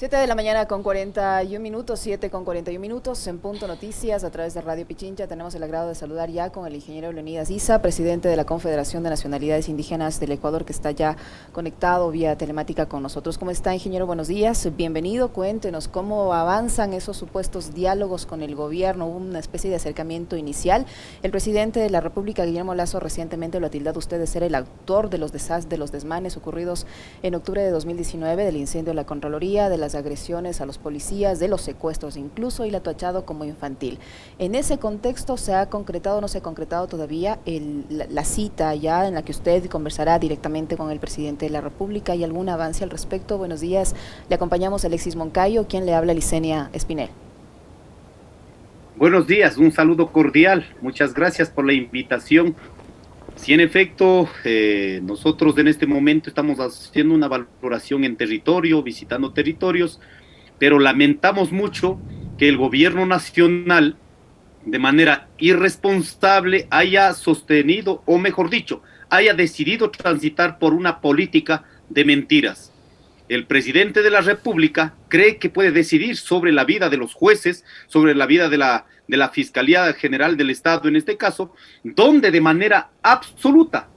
7 de la mañana con 41 minutos, 7 con 41 minutos, en Punto Noticias, a través de Radio Pichincha. Tenemos el agrado de saludar ya con el ingeniero Leonidas Issa, presidente de la Confederación de Nacionalidades Indígenas del Ecuador, que está ya conectado vía telemática con nosotros. ¿Cómo está, ingeniero? Buenos días, bienvenido. Cuéntenos cómo avanzan esos supuestos diálogos con el gobierno. Hubo una especie de acercamiento inicial. El presidente de la República, Guillermo Lasso, recientemente lo ha tildado usted de ser el autor de los desmanes ocurridos en octubre de 2019, del incendio de la Contraloría, de las agresiones a los policías, de los secuestros incluso, y la ha tachado como infantil. En ese contexto, ¿se ha concretado o no se ha concretado todavía la cita ya en la que usted conversará directamente con el presidente de la República? ¿Hay algún avance al respecto? Buenos días, le acompañamos Alexis Moncayo, quien le habla, Licenia Espinel. Buenos días, un saludo cordial, muchas gracias por la invitación. Sí, en efecto, nosotros en este momento estamos haciendo una valoración en territorio, visitando territorios, pero lamentamos mucho que el gobierno nacional, de manera irresponsable, haya sostenido, o mejor dicho, haya decidido transitar por una política de mentiras. El presidente de la República cree que puede decidir sobre la vida de los jueces, sobre la vida de la Fiscalía General del Estado, en este caso, donde de manera absoluta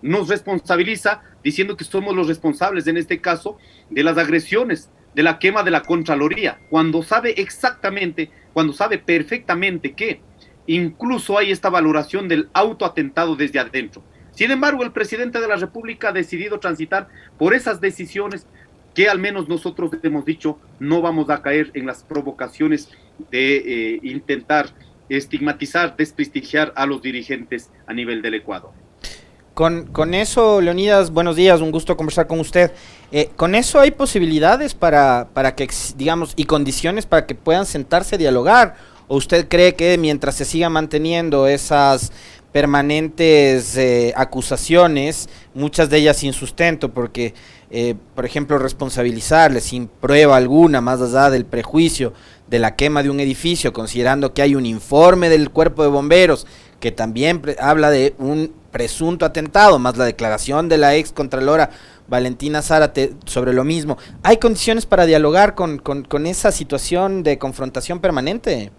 nos responsabiliza, diciendo que somos los responsables, en este caso, de las agresiones, de la quema de la Contraloría, cuando sabe perfectamente que incluso hay esta valoración del autoatentado desde adentro. Sin embargo, el presidente de la República ha decidido transitar por esas decisiones que al menos nosotros hemos dicho no vamos a caer en las provocaciones de intentar estigmatizar, desprestigiar a los dirigentes a nivel del Ecuador. Con eso, Leonidas, buenos días, un gusto conversar con usted. ¿Con eso hay posibilidades para que, digamos, y condiciones para que puedan sentarse a dialogar? ¿O usted cree que mientras se siga manteniendo esas permanentes acusaciones, muchas de ellas sin sustento, porque, por ejemplo, responsabilizarle sin prueba alguna, más allá del prejuicio de la quema de un edificio, considerando que hay un informe del Cuerpo de Bomberos que también habla de un presunto atentado, más la declaración de la ex contralora Valentina Zárate sobre lo mismo? ¿Hay condiciones para dialogar con esa situación de confrontación permanente?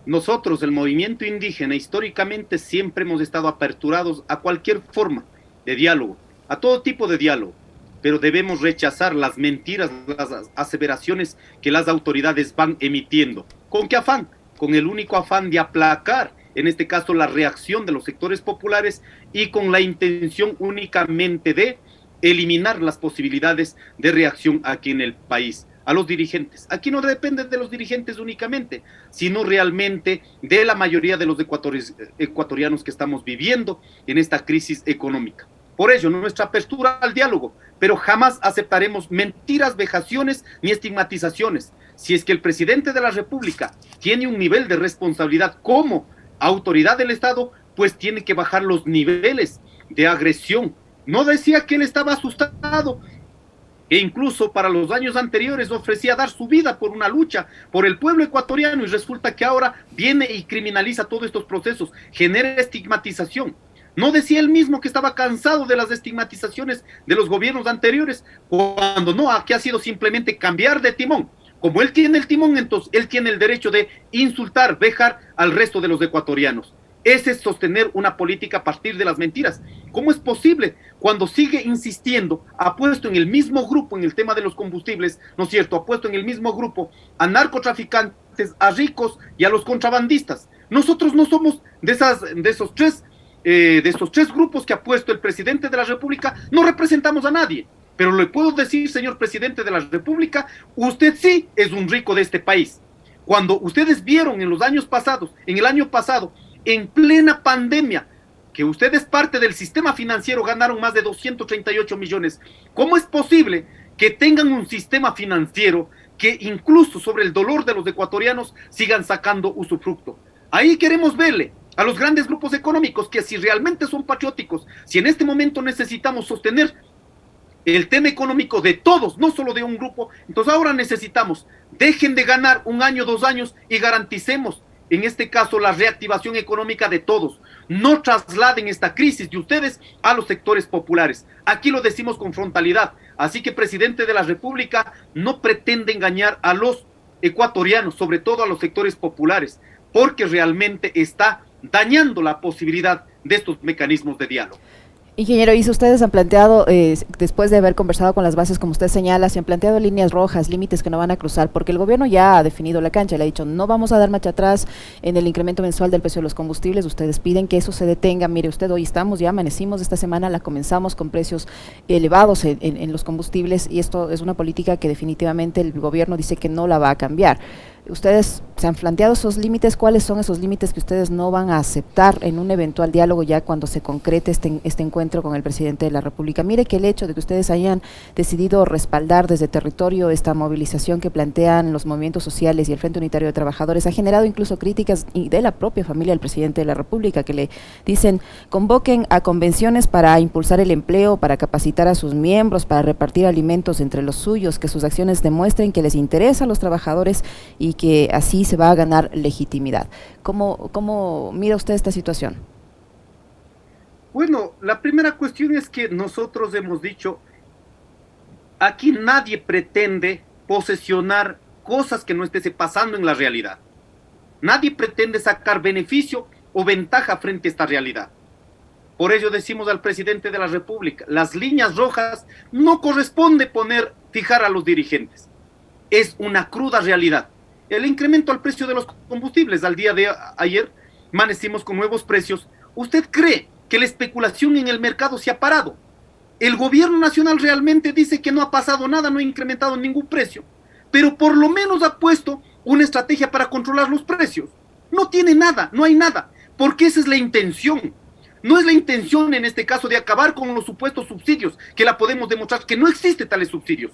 Nosotros, el movimiento indígena, históricamente siempre hemos estado aperturados a cualquier forma de diálogo, a todo tipo de diálogo, pero debemos rechazar las mentiras, las aseveraciones que las autoridades van emitiendo. ¿Con qué afán? Con el único afán de aplacar, en este caso, la reacción de los sectores populares, y con la intención únicamente de eliminar las posibilidades de reacción aquí en el país. A los dirigentes. Aquí no depende de los dirigentes únicamente, sino realmente de la mayoría de los ecuatorianos que estamos viviendo en esta crisis económica. Por ello, nuestra apertura al diálogo, pero jamás aceptaremos mentiras, vejaciones ni estigmatizaciones. Si es que el presidente de la República tiene un nivel de responsabilidad como autoridad del Estado, pues tiene que bajar los niveles de agresión. No decía que él estaba asustado, e incluso para los años anteriores ofrecía dar su vida por una lucha por el pueblo ecuatoriano, y resulta que ahora viene y criminaliza todos estos procesos, genera estigmatización. ¿No decía él mismo que estaba cansado de las estigmatizaciones de los gobiernos anteriores? Cuando no, aquí ha sido simplemente cambiar de timón. Como él tiene el timón, entonces él tiene el derecho de insultar, vejar al resto de los ecuatorianos. Ese es sostener una política a partir de las mentiras. ¿Cómo es posible? Cuando sigue insistiendo, ha puesto en el mismo grupo, en el tema de los combustibles, ¿no es cierto?, ha puesto en el mismo grupo a narcotraficantes, a ricos y a los contrabandistas. Nosotros no somos de esos tres grupos que ha puesto el presidente de la República. No representamos a nadie. Pero le puedo decir, señor presidente de la República, usted sí es un rico de este país. Cuando ustedes vieron en los años pasados, en el año pasado, en plena pandemia, que ustedes, parte del sistema financiero, ganaron más de 238 millones. ¿Cómo es posible que tengan un sistema financiero que incluso sobre el dolor de los ecuatorianos sigan sacando usufructo? Ahí queremos verle a los grandes grupos económicos que, si realmente son patrióticos, si en este momento necesitamos sostener el tema económico de todos, no solo de un grupo, entonces ahora necesitamos, dejen de ganar un año, 2 años, y garanticemos en este caso la reactivación económica de todos. No trasladen esta crisis de ustedes a los sectores populares. Aquí lo decimos con frontalidad. Así que, presidente de la República, no pretende engañar a los ecuatorianos, sobre todo a los sectores populares, porque realmente está dañando la posibilidad de estos mecanismos de diálogo. Ingeniero Isa, ustedes han planteado, después de haber conversado con las bases, como usted señala, se han planteado líneas rojas, límites que no van a cruzar, porque el gobierno ya ha definido la cancha, le ha dicho, no vamos a dar marcha atrás en el incremento mensual del precio de los combustibles, ustedes piden que eso se detenga. Mire usted, hoy ya amanecimos esta semana, la comenzamos con precios elevados en los combustibles, y esto es una política que definitivamente el gobierno dice que no la va a cambiar. Ustedes se han planteado esos límites. ¿Cuáles son esos límites que ustedes no van a aceptar en un eventual diálogo ya cuando se concrete este encuentro con el presidente de la República? Mire que el hecho de que ustedes hayan decidido respaldar desde territorio esta movilización que plantean los movimientos sociales y el Frente Unitario de Trabajadores ha generado incluso críticas de la propia familia del presidente de la República, que le dicen, convoquen a convenciones para impulsar el empleo, para capacitar a sus miembros, para repartir alimentos entre los suyos, que sus acciones demuestren que les interesa a los trabajadores y que así se va a ganar legitimidad. ¿Cómo mira usted esta situación? Bueno, la primera cuestión es que nosotros hemos dicho, aquí nadie pretende posesionar cosas que no esté pasando en la realidad. Nadie pretende sacar beneficio o ventaja frente a esta realidad. Por ello decimos al presidente de la República, las líneas rojas no corresponde fijar a los dirigentes. Es una cruda realidad. El incremento al precio de los combustibles, al día de ayer, amanecimos con nuevos precios. ¿Usted cree que la especulación en el mercado se ha parado? El gobierno nacional realmente dice que no ha pasado nada, no ha incrementado ningún precio, pero por lo menos ha puesto una estrategia para controlar los precios. No tiene nada, no hay nada, porque esa es la intención. No es la intención en este caso de acabar con los supuestos subsidios, que la podemos demostrar que no existe tales subsidios.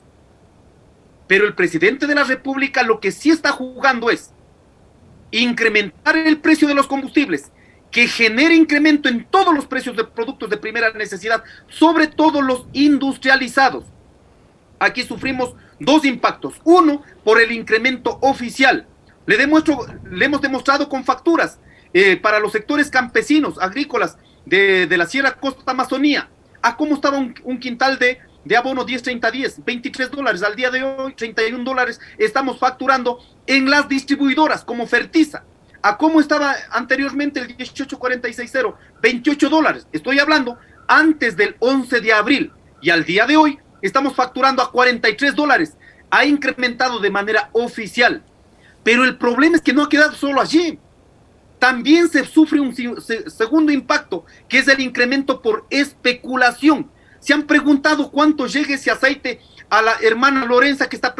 Pero el presidente de la República lo que sí está jugando es incrementar el precio de los combustibles, que genere incremento en todos los precios de productos de primera necesidad, sobre todo los industrializados. Aquí sufrimos dos impactos. Uno, por el incremento oficial. Le hemos demostrado con facturas para los sectores campesinos, agrícolas de la Sierra Costa Amazonía, a cómo estaba un quintal de abono 10-30-10, $23, al día de hoy $31 estamos facturando en las distribuidoras como Fertiza, a cómo estaba anteriormente el 18-46-0, $28, estoy hablando antes del 11 de abril, y al día de hoy estamos facturando a $43, ha incrementado de manera oficial, pero el problema es que no ha quedado solo allí, también se sufre un segundo impacto, que es el incremento por especulación. ¿Se han preguntado cuánto llega ese aceite a la hermana Lorenza que está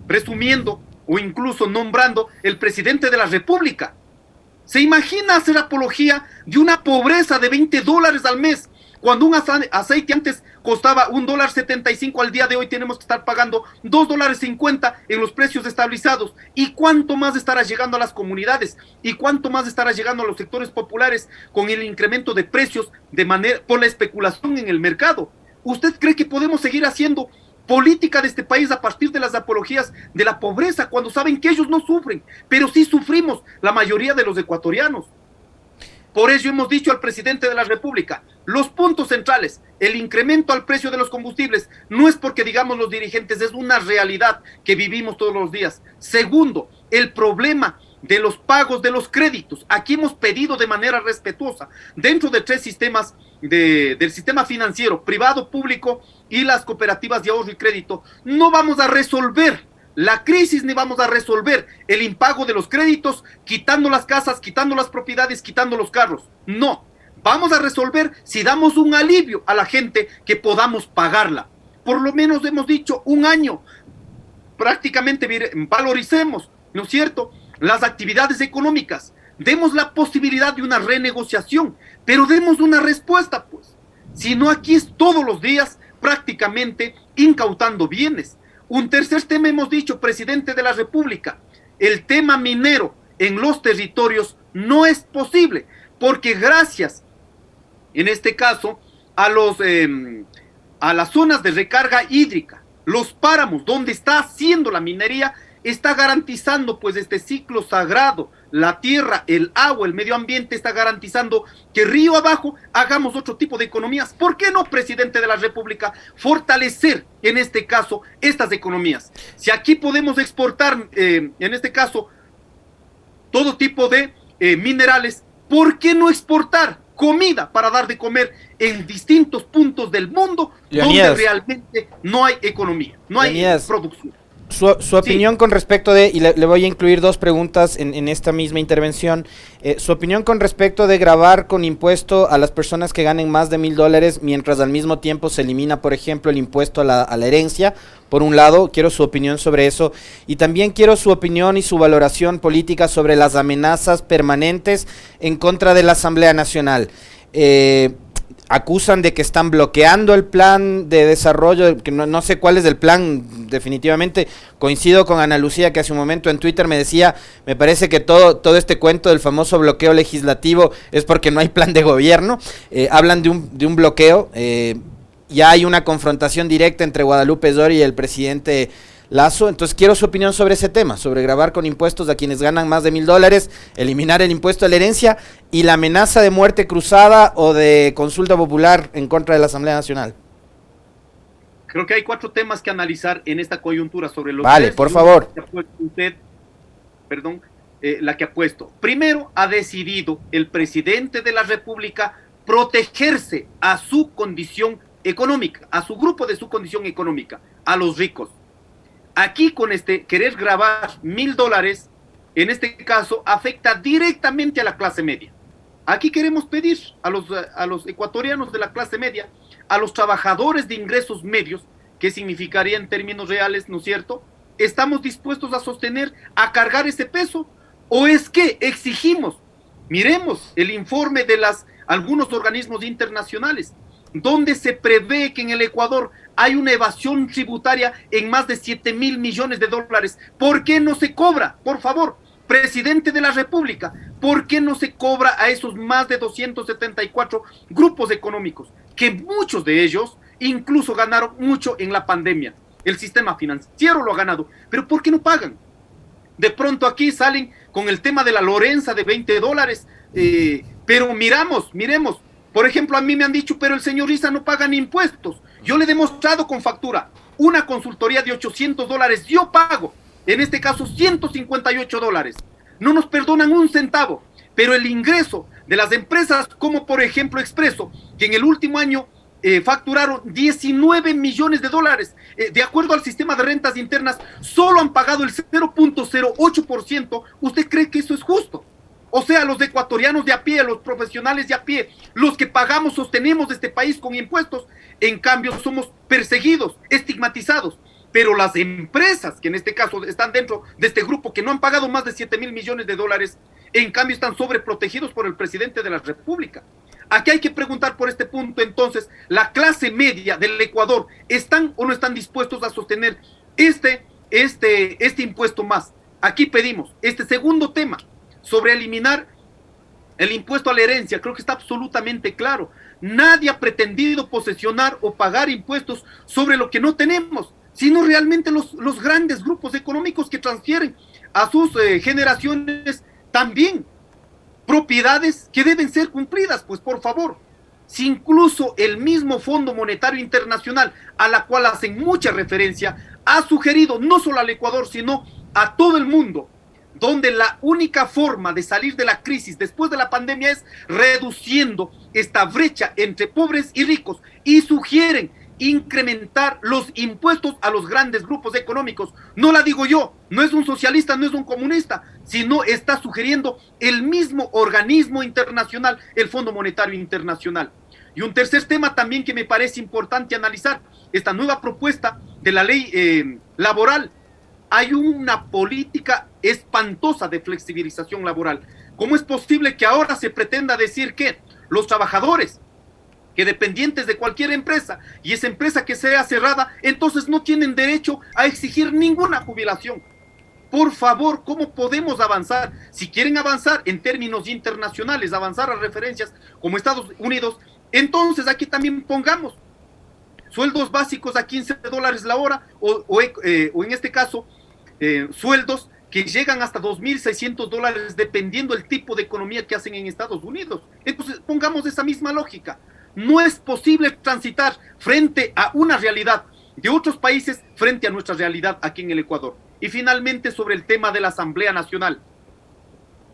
presumiendo o incluso nombrando el presidente de la República? ¿Se imagina hacer apología de una pobreza de $20 al mes? Cuando un aceite antes costaba $1.75, al día de hoy tenemos que estar pagando $2.50 en los precios estabilizados. ¿Y cuánto más estará llegando a las comunidades? ¿Y cuánto más estará llegando a los sectores populares con el incremento de precios por la especulación en el mercado? ¿Usted cree que podemos seguir haciendo política de este país a partir de las apologías de la pobreza cuando saben que ellos no sufren, pero sí sufrimos la mayoría de los ecuatorianos? Por ello hemos dicho al presidente de la República, los puntos centrales, el incremento al precio de los combustibles, no es porque digamos los dirigentes, es una realidad que vivimos todos los días. Segundo, el problema de los pagos de los créditos. Aquí hemos pedido de manera respetuosa, dentro de tres sistemas del sistema financiero, privado, público y las cooperativas de ahorro y crédito, no vamos a resolver la crisis ni vamos a resolver el impago de los créditos quitando las casas, quitando las propiedades, quitando los carros. No, vamos a resolver si damos un alivio a la gente que podamos pagarla. Por lo menos hemos dicho un año, prácticamente valoricemos, ¿no es cierto?, las actividades económicas, demos la posibilidad de una renegociación, pero demos una respuesta, pues. Si no, aquí es todos los días prácticamente incautando bienes. Un tercer tema hemos dicho, presidente de la República, el tema minero en los territorios no es posible, porque gracias, en este caso, a las zonas de recarga hídrica, los páramos donde está haciendo la minería, está garantizando pues este ciclo sagrado, la tierra, el agua, el medio ambiente está garantizando que río abajo hagamos otro tipo de economías. ¿Por qué no, presidente de la República, fortalecer en este caso estas economías? Si aquí podemos exportar, en este caso, todo tipo de minerales, ¿por qué no exportar comida para dar de comer en distintos puntos del mundo donde realmente no hay economía, no hay producción? Su opinión con respecto de, y le voy a incluir dos preguntas en esta misma intervención, su opinión con respecto de gravar con impuesto a las personas que ganen más de $1,000, mientras al mismo tiempo se elimina, por ejemplo, el impuesto a la herencia. Por un lado, quiero su opinión sobre eso, y también quiero su opinión y su valoración política sobre las amenazas permanentes en contra de la Asamblea Nacional. Acusan de que están bloqueando el plan de desarrollo, que no sé cuál es el plan definitivamente. Coincido con Ana Lucía, que hace un momento en Twitter me decía, me parece que todo este cuento del famoso bloqueo legislativo es porque no hay plan de gobierno. Hablan de un bloqueo, ya hay una confrontación directa entre Guadalupe Dori y el presidente Lazo. Entonces quiero su opinión sobre ese tema, sobre gravar con impuestos a quienes ganan más de $1,000, eliminar el impuesto a la herencia y la amenaza de muerte cruzada o de consulta popular en contra de la Asamblea Nacional. Creo que hay 4 temas que analizar en esta coyuntura sobre los Vale, por favor. La que ha puesto. Primero, ha decidido el presidente de la República protegerse a su condición económica, a su grupo de su condición económica, a los ricos. Aquí con querer grabar $1,000, en este caso, afecta directamente a la clase media. Aquí queremos pedir a los ecuatorianos de la clase media, a los trabajadores de ingresos medios, ¿qué significaría en términos reales, no es cierto? ¿Estamos dispuestos a sostener, a cargar ese peso? ¿O es que exigimos? Miremos el informe de algunos organismos internacionales, donde se prevé que en el Ecuador hay una evasión tributaria en más de $7,000 millones. ¿Por qué no se cobra? Por favor, presidente de la República, ¿por qué no se cobra a esos más de 274 grupos económicos, que muchos de ellos incluso ganaron mucho en la pandemia? El sistema financiero lo ha ganado, pero ¿por qué no pagan? De pronto aquí salen con el tema de la Lorenza de $20, pero miremos, por ejemplo, a mí me han dicho, pero el señor Issa no paga ni impuestos. Yo le he demostrado con factura, una consultoría de $800, yo pago, en este caso $158. No nos perdonan un centavo, pero el ingreso de las empresas como por ejemplo Expreso, que en el último año facturaron $19 millones, de acuerdo al sistema de rentas internas, solo han pagado el 0.08%. ¿Usted cree que eso es justo? O sea, los ecuatorianos de a pie, los profesionales de a pie, los que pagamos, sostenemos este país con impuestos, en cambio somos perseguidos, estigmatizados. Pero las empresas, que en este caso están dentro de este grupo, que no han pagado más de $7,000 millones, en cambio están sobreprotegidos por el presidente de la República. Aquí hay que preguntar por este punto, entonces, ¿la clase media del Ecuador están o no están dispuestos a sostener este impuesto más? Aquí pedimos este segundo tema, sobre eliminar el impuesto a la herencia. Creo que está absolutamente claro. Nadie ha pretendido posesionar o pagar impuestos sobre lo que no tenemos, sino realmente los grandes grupos económicos que transfieren a sus generaciones también propiedades que deben ser cumplidas, pues por favor. Si incluso el mismo Fondo Monetario Internacional, a la cual hacen mucha referencia, ha sugerido no solo al Ecuador, sino a todo el mundo, donde la única forma de salir de la crisis después de la pandemia es reduciendo esta brecha entre pobres y ricos, y sugieren incrementar los impuestos a los grandes grupos económicos. No la digo yo, no es un socialista, no es un comunista, sino está sugiriendo el mismo organismo internacional, el Fondo Monetario Internacional. Y un tercer tema también que me parece importante analizar, esta nueva propuesta de la ley laboral. Hay una política espantosa de flexibilización laboral. ¿Cómo es posible que ahora se pretenda decir que los trabajadores que dependientes de cualquier empresa, y esa empresa que sea cerrada, entonces no tienen derecho a exigir ninguna jubilación? Por favor, ¿cómo podemos avanzar? Si quieren avanzar en términos internacionales, avanzar a referencias como Estados Unidos, entonces aquí también pongamos sueldos básicos a $15 la hora, o en este caso, sueldos que llegan hasta $2.600 dependiendo del tipo de economía que hacen en Estados Unidos. Entonces, pongamos esa misma lógica. No es posible transitar frente a una realidad de otros países frente a nuestra realidad aquí en el Ecuador. Y finalmente, sobre el tema de la Asamblea Nacional.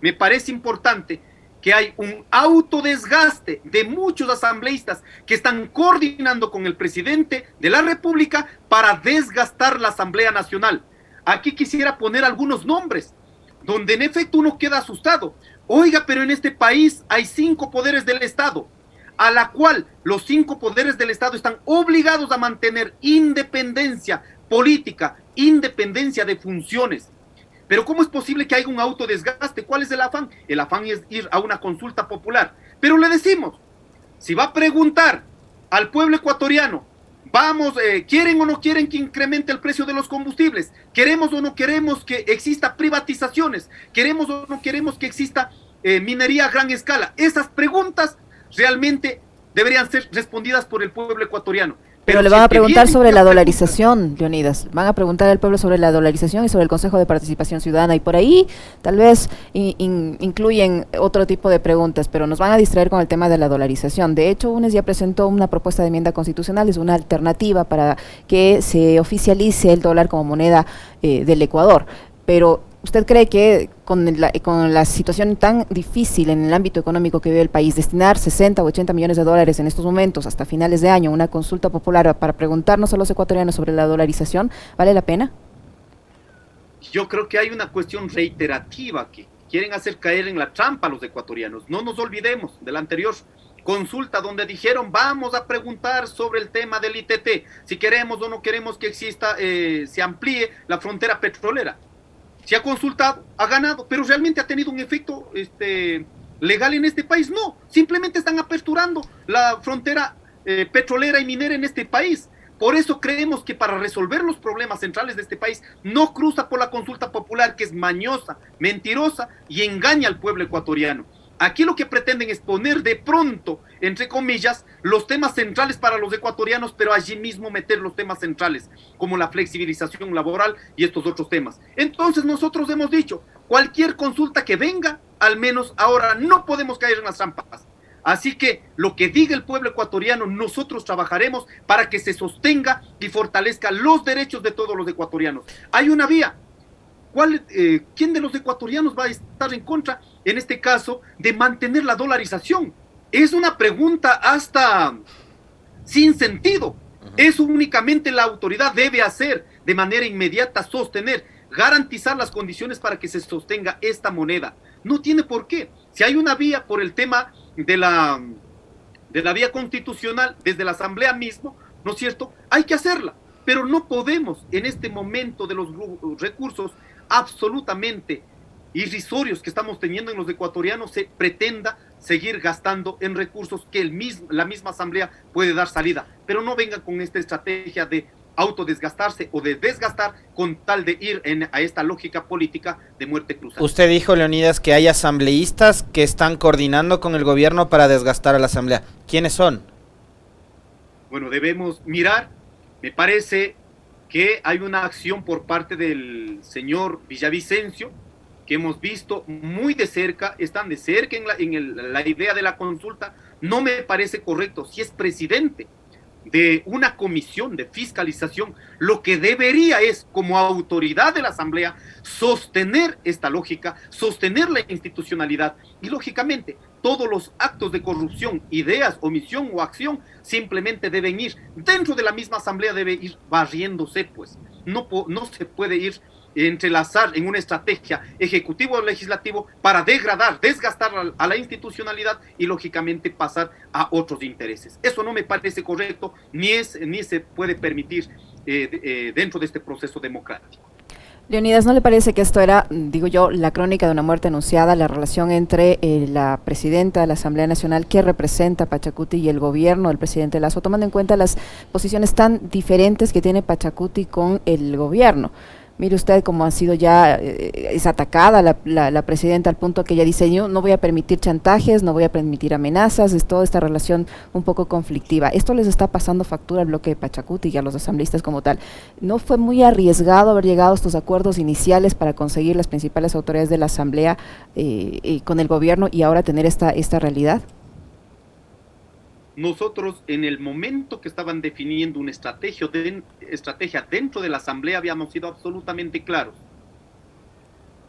Me parece importante que hay un autodesgaste de muchos asambleístas que están coordinando con el presidente de la República para desgastar la Asamblea Nacional. Aquí quisiera poner algunos nombres, donde en efecto uno queda asustado. Oiga, pero en este país hay 5 poderes del Estado, a la cual los 5 poderes del Estado están obligados a mantener independencia política, independencia de funciones. Pero ¿cómo es posible que haya un autodesgaste? ¿Cuál es el afán? El afán es ir a una consulta popular. Pero le decimos, si va a preguntar al pueblo ecuatoriano, vamos, ¿quieren o no quieren que incremente el precio de los combustibles? ¿Queremos o no queremos que exista privatizaciones? ¿Queremos o no queremos que exista minería a gran escala? Esas preguntas realmente deberían ser respondidas por el pueblo ecuatoriano. Pero le van a preguntar sobre la dolarización, Leonidas. Van a preguntar al pueblo sobre la dolarización y sobre el Consejo de Participación Ciudadana. Y por ahí tal vez incluyen otro tipo de preguntas, pero nos van a distraer con el tema de la dolarización. De hecho, UNES ya presentó una propuesta de enmienda constitucional, es una alternativa para que se oficialice el dólar como moneda del Ecuador. Pero ¿usted cree que con la situación tan difícil en el ámbito económico que vive el país, destinar 60 o 80 millones de dólares en estos momentos, hasta finales de año, una consulta popular para preguntarnos a los ecuatorianos sobre la dolarización, vale la pena? Yo creo que hay una cuestión reiterativa que quieren hacer caer en la trampa a los ecuatorianos. No nos olvidemos de la anterior consulta donde dijeron vamos a preguntar sobre el tema del ITT, si queremos o no queremos que exista, se amplíe la frontera petrolera. Se ha consultado, ha ganado, pero realmente ha tenido un efecto legal en este país. No, simplemente están aperturando la frontera petrolera y minera en este país. Por eso creemos que para resolver los problemas centrales de este país no cruza por la consulta popular, que es mañosa, mentirosa y engaña al pueblo ecuatoriano. Aquí lo que pretenden es poner de pronto, entre comillas, los temas centrales para los ecuatorianos, pero allí mismo meter los temas centrales, como la flexibilización laboral y estos otros temas. Entonces nosotros hemos dicho, cualquier consulta que venga, al menos ahora no podemos caer en las trampas. Así que lo que diga el pueblo ecuatoriano, nosotros trabajaremos para que se sostenga y fortalezca los derechos de todos los ecuatorianos. Hay una vía. ¿Quién de los ecuatorianos va a estar en contra, en este caso, de mantener la dolarización? Es una pregunta hasta sin sentido. Eso únicamente la autoridad debe hacer de manera inmediata, sostener, garantizar las condiciones para que se sostenga esta moneda. No tiene por qué. Si hay una vía por el tema de la vía constitucional, desde la asamblea mismo, ¿no es cierto? Hay que hacerla. Pero no podemos, en este momento de los recursos absolutamente irrisorios que estamos teniendo en los ecuatorianos, se pretenda seguir gastando en recursos que la misma asamblea puede dar salida. Pero no vengan con esta estrategia de autodesgastarse o de desgastar con tal de ir a esta lógica política de muerte cruzada. Usted dijo, Leonidas, que hay asambleístas que están coordinando con el gobierno para desgastar a la asamblea. ¿Quiénes son? Bueno, debemos mirar. Me parece que hay una acción por parte del señor Villavicencio, que hemos visto muy de cerca, están de cerca en la idea de la consulta. No me parece correcto. Si es presidente de una comisión de fiscalización, lo que debería es, como autoridad de la asamblea, sostener esta lógica, sostener la institucionalidad y, lógicamente, todos los actos de corrupción, ideas, omisión o acción simplemente deben ir dentro de la misma asamblea, debe ir barriéndose, pues. No se puede ir entrelazar en una estrategia ejecutivo o legislativo para degradar, desgastar a la institucionalidad y lógicamente pasar a otros intereses. Eso no me parece correcto, ni se puede permitir dentro de este proceso democrático. Leonidas, ¿no le parece que esto era, digo yo, la crónica de una muerte anunciada, la relación entre la presidenta de la Asamblea Nacional que representa a Pachacuti y el gobierno del presidente Lasso, tomando en cuenta las posiciones tan diferentes que tiene Pachacuti con el gobierno? Mire usted cómo ha sido ya, es atacada la presidenta al punto que ella dice, yo no voy a permitir chantajes, no voy a permitir amenazas, es toda esta relación un poco conflictiva. Esto les está pasando factura al bloque de Pachacuti y a los asambleístas como tal. ¿No fue muy arriesgado haber llegado a estos acuerdos iniciales para conseguir las principales autoridades de la asamblea con el gobierno y ahora tener esta realidad? Nosotros, en el momento que estaban definiendo una estrategia dentro de la asamblea, habíamos sido absolutamente claros.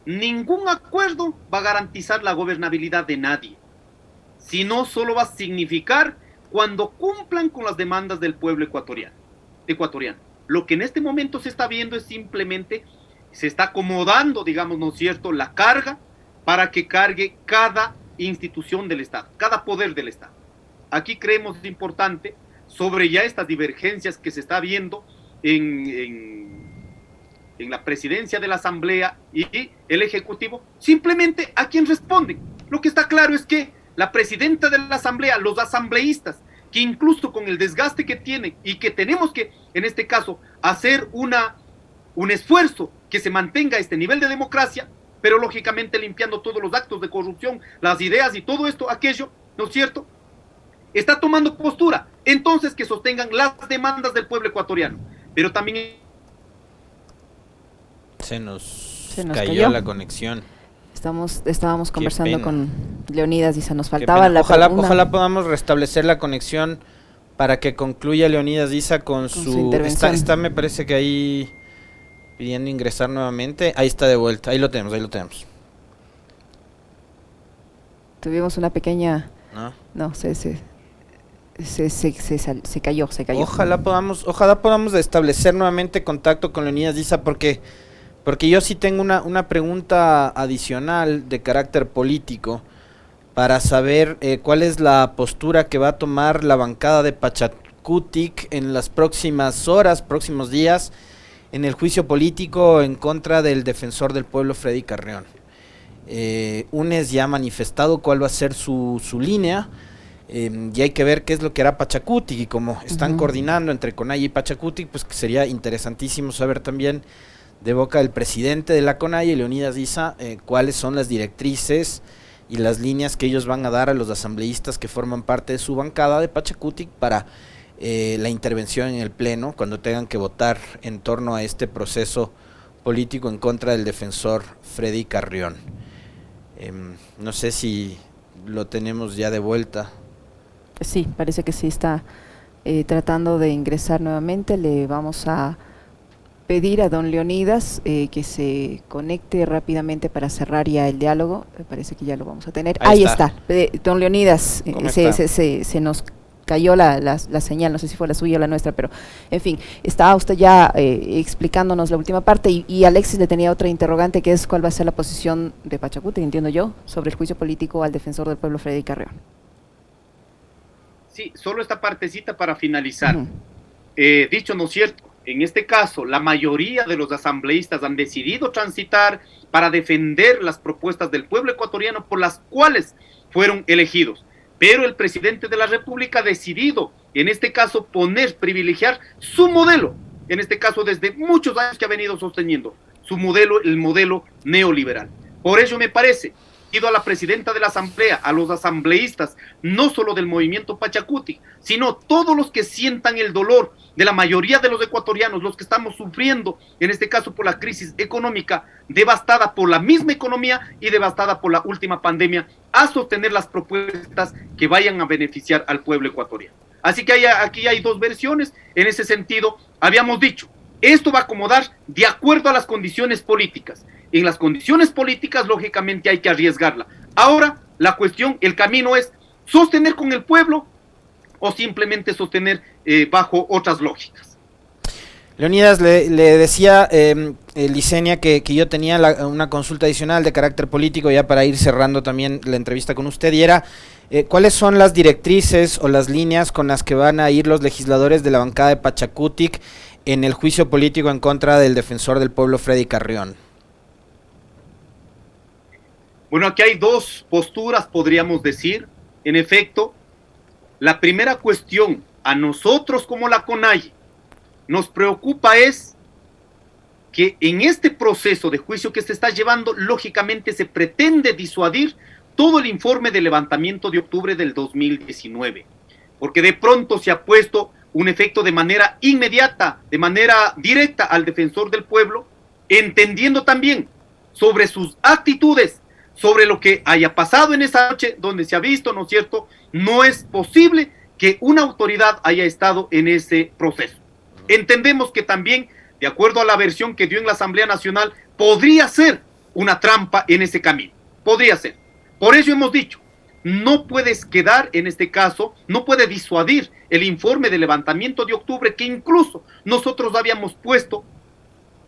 Ningún acuerdo va a garantizar la gobernabilidad de nadie, sino solo va a significar cuando cumplan con las demandas del pueblo ecuatoriano. Lo que en este momento se está viendo es simplemente, se está acomodando, digamos, ¿no es cierto?, la carga para que cargue cada institución del Estado, cada poder del Estado. Aquí creemos importante, sobre ya estas divergencias que se está viendo en la presidencia de la Asamblea y el Ejecutivo, simplemente a quién responden. Lo que está claro es que la presidenta de la Asamblea, los asambleístas, que incluso con el desgaste que tienen y que tenemos que, en este caso, hacer un esfuerzo que se mantenga este nivel de democracia, pero lógicamente limpiando todos los actos de corrupción, las ideas y todo esto, aquello, ¿no es cierto?, está tomando postura. Entonces que sostengan las demandas del pueblo ecuatoriano. Pero también se nos cayó la conexión. Estábamos conversando con Leonidas y se nos faltaba la ojalá podamos restablecer la conexión para que concluya Leonidas Issa con su intervención. Está, me parece que ahí pidiendo ingresar nuevamente. Ahí está de vuelta. Ahí lo tenemos. Tuvimos una pequeña... No, se cayó. Ojalá podamos establecer nuevamente contacto con Leonidas Issa porque yo sí tengo una pregunta adicional de carácter político para saber cuál es la postura que va a tomar la bancada de Pachacutic en las próximas horas, próximos días, en el juicio político en contra del defensor del pueblo, Freddy Carrión. UNES ya ha manifestado cuál va a ser su línea. Y hay que ver qué es lo que hará Pachacutic, y como están coordinando entre CONAIE y Pachacutic, pues que sería interesantísimo saber también de boca del presidente de la CONAIE, Leonidas Issa, cuáles son las directrices y las líneas que ellos van a dar a los asambleístas que forman parte de su bancada de Pachacutic para la intervención en el pleno cuando tengan que votar en torno a este proceso político en contra del defensor Freddy Carrión. No sé si lo tenemos ya de vuelta. Sí, parece que sí está tratando de ingresar nuevamente. Le vamos a pedir a don Leonidas que se conecte rápidamente para cerrar ya el diálogo. Me parece que ya lo vamos a tener. Ahí está. Don Leonidas, se nos cayó la señal, no sé si fue la suya o la nuestra, pero en fin, estaba usted ya explicándonos la última parte y Alexis le tenía otra interrogante, que es cuál va a ser la posición de Pachacutic, entiendo yo, sobre el juicio político al defensor del pueblo, Freddy Carrión. Sí, solo esta partecita para finalizar. Dicho, ¿no es cierto? En este caso, la mayoría de los asambleístas han decidido transitar para defender las propuestas del pueblo ecuatoriano por las cuales fueron elegidos. Pero el presidente de la República ha decidido, en este caso, privilegiar su modelo, en este caso desde muchos años que ha venido sosteniendo, su modelo, el modelo neoliberal. Por ello me parece, pido a la presidenta de la Asamblea, a los asambleístas, no solo del movimiento Pachacutic, sino todos los que sientan el dolor de la mayoría de los ecuatorianos, los que estamos sufriendo, en este caso por la crisis económica, devastada por la misma economía y devastada por la última pandemia, a sostener las propuestas que vayan a beneficiar al pueblo ecuatoriano. Así que aquí hay dos versiones. En ese sentido, habíamos dicho, esto va a acomodar de acuerdo a las condiciones políticas. En las condiciones políticas, lógicamente, hay que arriesgarla. Ahora, la cuestión, el camino es sostener con el pueblo o simplemente sostener bajo otras lógicas. Leonidas, le decía Licenia que yo tenía una consulta adicional de carácter político ya para ir cerrando también la entrevista con usted, y era ¿cuáles son las directrices o las líneas con las que van a ir los legisladores de la bancada de Pachacutic en el juicio político en contra del defensor del pueblo, Freddy Carrión? Bueno, aquí hay dos posturas, podríamos decir. En efecto, la primera cuestión, a nosotros como la CONAIE, nos preocupa es que en este proceso de juicio que se está llevando, lógicamente se pretende disuadir todo el informe de levantamiento de octubre del 2019, porque de pronto se ha puesto un efecto de manera inmediata, de manera directa al defensor del pueblo, entendiendo también sobre sus actitudes, sobre lo que haya pasado en esa noche donde se ha visto, ¿no es cierto? No es posible que una autoridad haya estado en ese proceso. Entendemos que también, de acuerdo a la versión que dio en la Asamblea Nacional, podría ser una trampa en ese camino, podría ser. Por eso hemos dicho, no puedes quedar en este caso, no puede disuadir el informe de levantamiento de octubre, que incluso nosotros habíamos puesto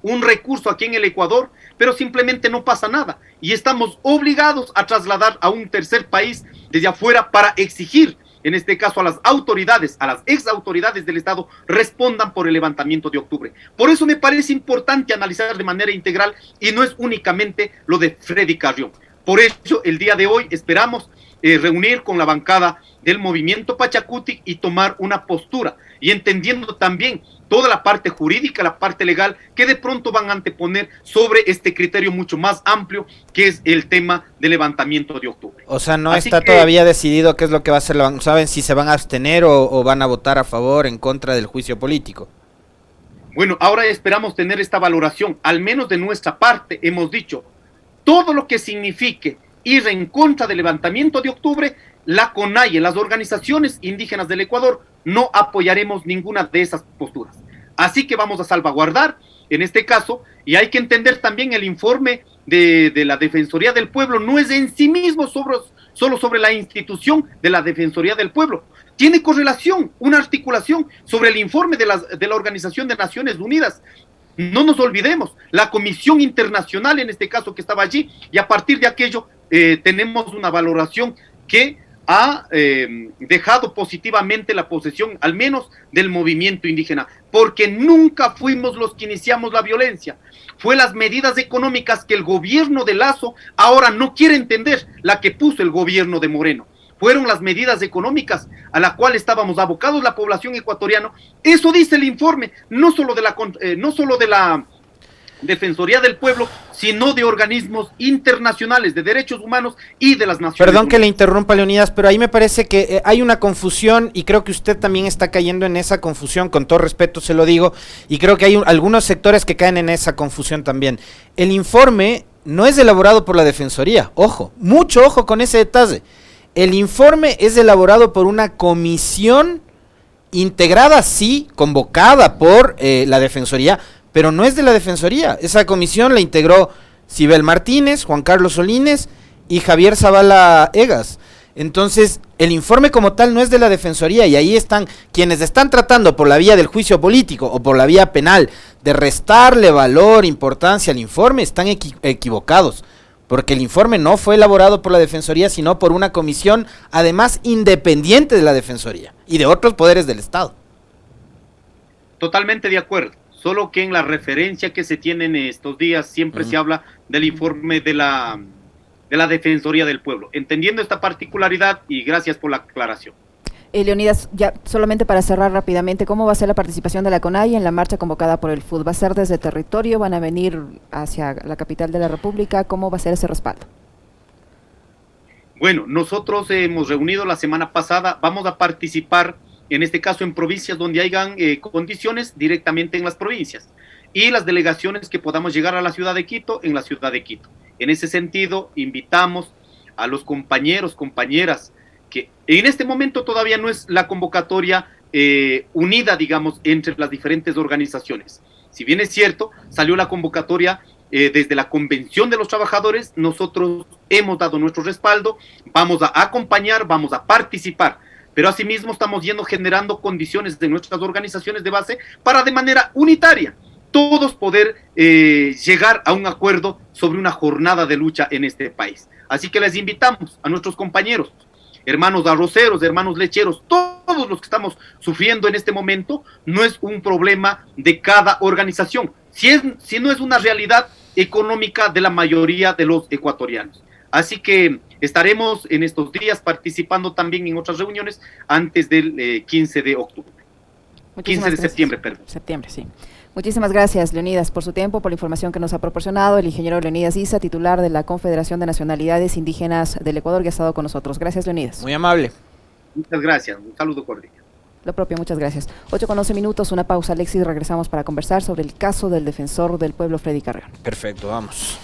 un recurso aquí en el Ecuador, pero simplemente no pasa nada y estamos obligados a trasladar a un tercer país desde afuera para exigir, en este caso a las autoridades, a las ex autoridades del Estado, respondan por el levantamiento de octubre. Por eso me parece importante analizar de manera integral y no es únicamente lo de Freddy Carrión. Por eso el día de hoy esperamos reunir con la bancada del movimiento Pachacutic y tomar una postura y entendiendo también toda la parte jurídica, la parte legal, que de pronto van a anteponer sobre este criterio mucho más amplio, que es el tema del levantamiento de octubre. O sea, no está todavía decidido qué es lo que va a hacer, ¿saben si se van a abstener o van a votar a favor, en contra del juicio político? Bueno, ahora esperamos tener esta valoración, al menos de nuestra parte hemos dicho, todo lo que signifique ir en contra del levantamiento de octubre, la CONAIE, las organizaciones indígenas del Ecuador, no apoyaremos ninguna de esas posturas. Así que vamos a salvaguardar, en este caso, y hay que entender también el informe de la Defensoría del Pueblo, no es en sí mismo solo sobre la institución de la Defensoría del Pueblo, tiene correlación, una articulación sobre el informe de la Organización de Naciones Unidas. No nos olvidemos, la Comisión Internacional, en este caso, que estaba allí, y a partir de aquello tenemos una valoración que ha dejado positivamente la posesión, al menos del movimiento indígena, porque nunca fuimos los que iniciamos la violencia. Fue las medidas económicas que el gobierno de Lazo ahora no quiere entender, la que puso el gobierno de Moreno. Fueron las medidas económicas a la cual estábamos abocados la población ecuatoriana. Eso dice el informe, no solo de la Defensoría del Pueblo, sino de organismos internacionales de derechos humanos y de las Naciones Unidas. Perdón que le interrumpa, Leonidas, pero ahí me parece que hay una confusión y creo que usted también está cayendo en esa confusión, con todo respeto se lo digo, y creo que hay algunos sectores que caen en esa confusión también. El informe no es elaborado por la Defensoría, ojo, mucho ojo con ese detalle. El informe es elaborado por una comisión integrada, sí, convocada por la Defensoría, pero no es de la Defensoría. Esa comisión la integró Sibel Martínez, Juan Carlos Solines y Javier Zavala Egas. Entonces, el informe como tal no es de la Defensoría y ahí están quienes están tratando por la vía del juicio político o por la vía penal de restarle valor, importancia al informe, están equivocados. Porque el informe no fue elaborado por la Defensoría, sino por una comisión, además independiente de la Defensoría y de otros poderes del Estado. Totalmente de acuerdo, solo que en la referencia que se tiene en estos días siempre se habla del informe de la Defensoría del Pueblo. Entendiendo esta particularidad y gracias por la aclaración. Leonidas, ya solamente para cerrar rápidamente, ¿cómo va a ser la participación de la CONAIE en la marcha convocada por el FUD? ¿Va a ser desde territorio? ¿Van a venir hacia la capital de la República? ¿Cómo va a ser ese respaldo? Bueno, nosotros hemos reunido la semana pasada, vamos a participar, en este caso en provincias donde hayan condiciones, directamente en las provincias, y las delegaciones que podamos llegar a la ciudad de Quito, en la ciudad de Quito. En ese sentido, invitamos a los compañeros, compañeras, que en este momento todavía no es la convocatoria unida, digamos, entre las diferentes organizaciones. Si bien es cierto, salió la convocatoria desde la Convención de los Trabajadores, nosotros hemos dado nuestro respaldo, vamos a acompañar, vamos a participar, pero asimismo estamos generando condiciones de nuestras organizaciones de base para de manera unitaria todos poder llegar a un acuerdo sobre una jornada de lucha en este país. Así que les invitamos a nuestros compañeros, hermanos arroceros, hermanos lecheros, todos los que estamos sufriendo en este momento, no es un problema de cada organización, si no es una realidad económica de la mayoría de los ecuatorianos. Así que estaremos en estos días participando también en otras reuniones antes del 15 de octubre. Muchísimas 15 de gracias. septiembre, perdón. Septiembre, sí. Muchísimas gracias, Leonidas, por su tiempo, por la información que nos ha proporcionado el ingeniero Leonidas Issa, titular de la Confederación de Nacionalidades Indígenas del Ecuador, que ha estado con nosotros. Gracias, Leonidas. Muy amable. Muchas gracias, un saludo cordial. Lo propio, muchas gracias. 8:11, una pausa, Alexis, regresamos para conversar sobre el caso del defensor del pueblo, Freddy Carrión. Perfecto, vamos.